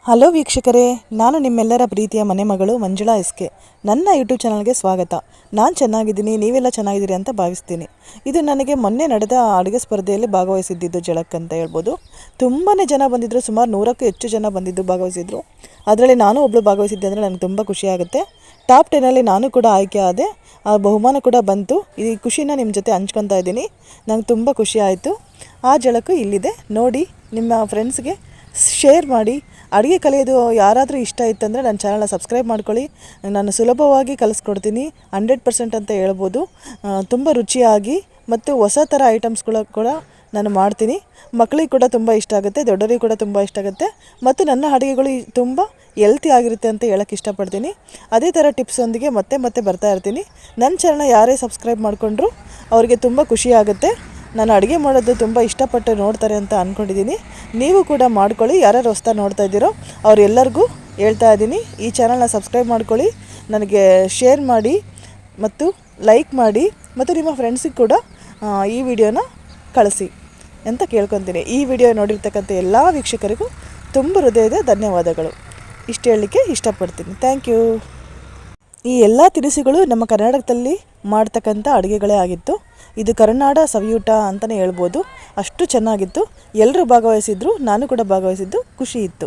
Hello ವೀಕ್ಷಕರೇ, ನಾನು ನಿಮ್ಮೆಲ್ಲರ ಪ್ರೀತಿಯ ಮನೆ ಮಗಳು ಮಂಜುಳಾ ಎಸ್ಕೆ. ನನ್ನ ಯೂಟ್ಯೂಬ್ ಚಾನಲ್ಗೆ ಸ್ವಾಗತ. ನಾನು ಚೆನ್ನಾಗಿದ್ದೀನಿ, ನೀವೆಲ್ಲ ಚೆನ್ನಾಗಿದ್ದೀರಿ ಅಂತ ಭಾವಿಸ್ತೀನಿ. ಇದು ನನಗೆ ಮೊನ್ನೆ ನಡೆದ ಅಡುಗೆ ಸ್ಪರ್ಧೆಯಲ್ಲಿ ಭಾಗವಹಿಸಿದ್ದು ಜಳಕ್ ಅಂತ ಹೇಳ್ಬೋದು. ತುಂಬಾ ಜನ ಬಂದಿದ್ದರು, ಸುಮಾರು 100ಕ್ಕೂ ಹೆಚ್ಚು ಜನ ಬಂದಿದ್ದು ಭಾಗವಹಿಸಿದ್ರು. ಅದರಲ್ಲಿ ನಾನು ಒಬ್ಬಳು ಭಾಗವಹಿಸಿದ್ದೆ ಅಂದರೆ ನನಗೆ ತುಂಬ ಖುಷಿಯಾಗುತ್ತೆ. ಟಾಪ್ 10ಲ್ಲಿ ನಾನು ಕೂಡ ಆಯ್ಕೆ ಆದೆ. ಆ ಬಹುಮಾನ ಕೂಡ ಬಂತು. ಈ ಖುಷಿನ ನಿಮ್ಮ ಜೊತೆ ಹಂಚ್ಕೊತಾ ಇದ್ದೀನಿ. ನಂಗೆ ತುಂಬ ಖುಷಿ ಆಯಿತು. ಆ ಜಳಕು ಇಲ್ಲಿದೆ ನೋಡಿ, ನಿಮ್ಮ ಫ್ರೆಂಡ್ಸ್ಗೆ ಶೇರ್ ಮಾಡಿ. ಅಡುಗೆ ಕಲಿಯೋದು ಯಾರಾದರೂ ಇಷ್ಟ ಇತ್ತಂದರೆ ನನ್ನ ಚಾನಲ್ನ ಸಬ್ಸ್ಕ್ರೈಬ್ ಮಾಡ್ಕೊಳ್ಳಿ. ನಾನು ಸುಲಭವಾಗಿ ಕಲಿಸ್ಕೊಡ್ತೀನಿ, 100% ಅಂತ ಹೇಳ್ಬೋದು. ತುಂಬ ರುಚಿಯಾಗಿ ಮತ್ತು ಹೊಸ ಥರ ಐಟಮ್ಸ್ಗಳು ಕೂಡ ನಾನು ಮಾಡ್ತೀನಿ. ಮಕ್ಕಳಿಗೆ ಕೂಡ ತುಂಬ ಇಷ್ಟ ಆಗುತ್ತೆ, ದೊಡ್ಡವರಿಗೆ ಕೂಡ ತುಂಬ ಇಷ್ಟ ಆಗುತ್ತೆ. ಮತ್ತು ನನ್ನ ಅಡುಗೆಗಳು ತುಂಬ ಹೆಲ್ತಿ ಆಗಿರುತ್ತೆ ಅಂತ ಹೇಳೋಕ್ಕೆ ಇಷ್ಟಪಡ್ತೀನಿ. ಅದೇ ಥರ ಟಿಪ್ಸೊಂದಿಗೆ ಮತ್ತೆ ಬರ್ತಾ ಇರ್ತೀನಿ. ನನ್ನ ಚಾನಲ್ನ ಯಾರೇ ಸಬ್ಸ್ಕ್ರೈಬ್ ಮಾಡಿಕೊಂಡ್ರು ಅವರಿಗೆ ತುಂಬ ಖುಷಿ ಆಗುತ್ತೆ. ನಾನು ಅಡುಗೆ ಮಾಡೋದು ತುಂಬ ಇಷ್ಟಪಟ್ಟು ನೋಡ್ತಾರೆ ಅಂತ ಅಂದ್ಕೊಂಡಿದ್ದೀನಿ. ನೀವು ಕೂಡ ಮಾಡ್ಕೊಳ್ಳಿ. ಯಾರ್ಯಾರು ಹೊಸ್ದಾಗಿ ನೋಡ್ತಾ ಇದ್ದೀರೋ ಅವರೆಲ್ಲರಿಗೂ ಹೇಳ್ತಾ ಇದ್ದೀನಿ, ಈ ಚಾನಲ್ನ ಸಬ್ಸ್ಕ್ರೈಬ್ ಮಾಡ್ಕೊಳ್ಳಿ, ನನಗೆ ಶೇರ್ ಮಾಡಿ ಮತ್ತು ಲೈಕ್ ಮಾಡಿ, ಮತ್ತು ನಿಮ್ಮ ಫ್ರೆಂಡ್ಸಿಗೆ ಕೂಡ ಈ ವಿಡಿಯೋನ ಕಳಿಸಿ ಅಂತ ಕೇಳ್ಕೊತೀನಿ. ಈ ವಿಡಿಯೋ ನೋಡಿರ್ತಕ್ಕಂಥ ಎಲ್ಲ ವೀಕ್ಷಕರಿಗೂ ತುಂಬ ಹೃದಯದ ಧನ್ಯವಾದಗಳು. ಇಷ್ಟು ಹೇಳಲಿಕ್ಕೆ ಇಷ್ಟಪಡ್ತೀನಿ. Thank you. ಈ ಎಲ್ಲ ತಿನಿಸುಗಳು ನಮ್ಮ ಕರ್ನಾಟಕದಲ್ಲಿ ಮಾಡ್ತಕ್ಕಂಥ ಅಡುಗೆಗಳೇ ಆಗಿತ್ತು. ಇದು ಕರುನಾಡ ಸವಿಯೂಟ ಅಂತಲೇ ಹೇಳ್ಬೋದು. ಅಷ್ಟು ಚೆನ್ನಾಗಿತ್ತು. ಎಲ್ಲರೂ ಭಾಗವಹಿಸಿದ್ರು, ನಾನು ಕೂಡ ಭಾಗವಹಿಸಿದ್ದು ಖುಷಿ ಇತ್ತು.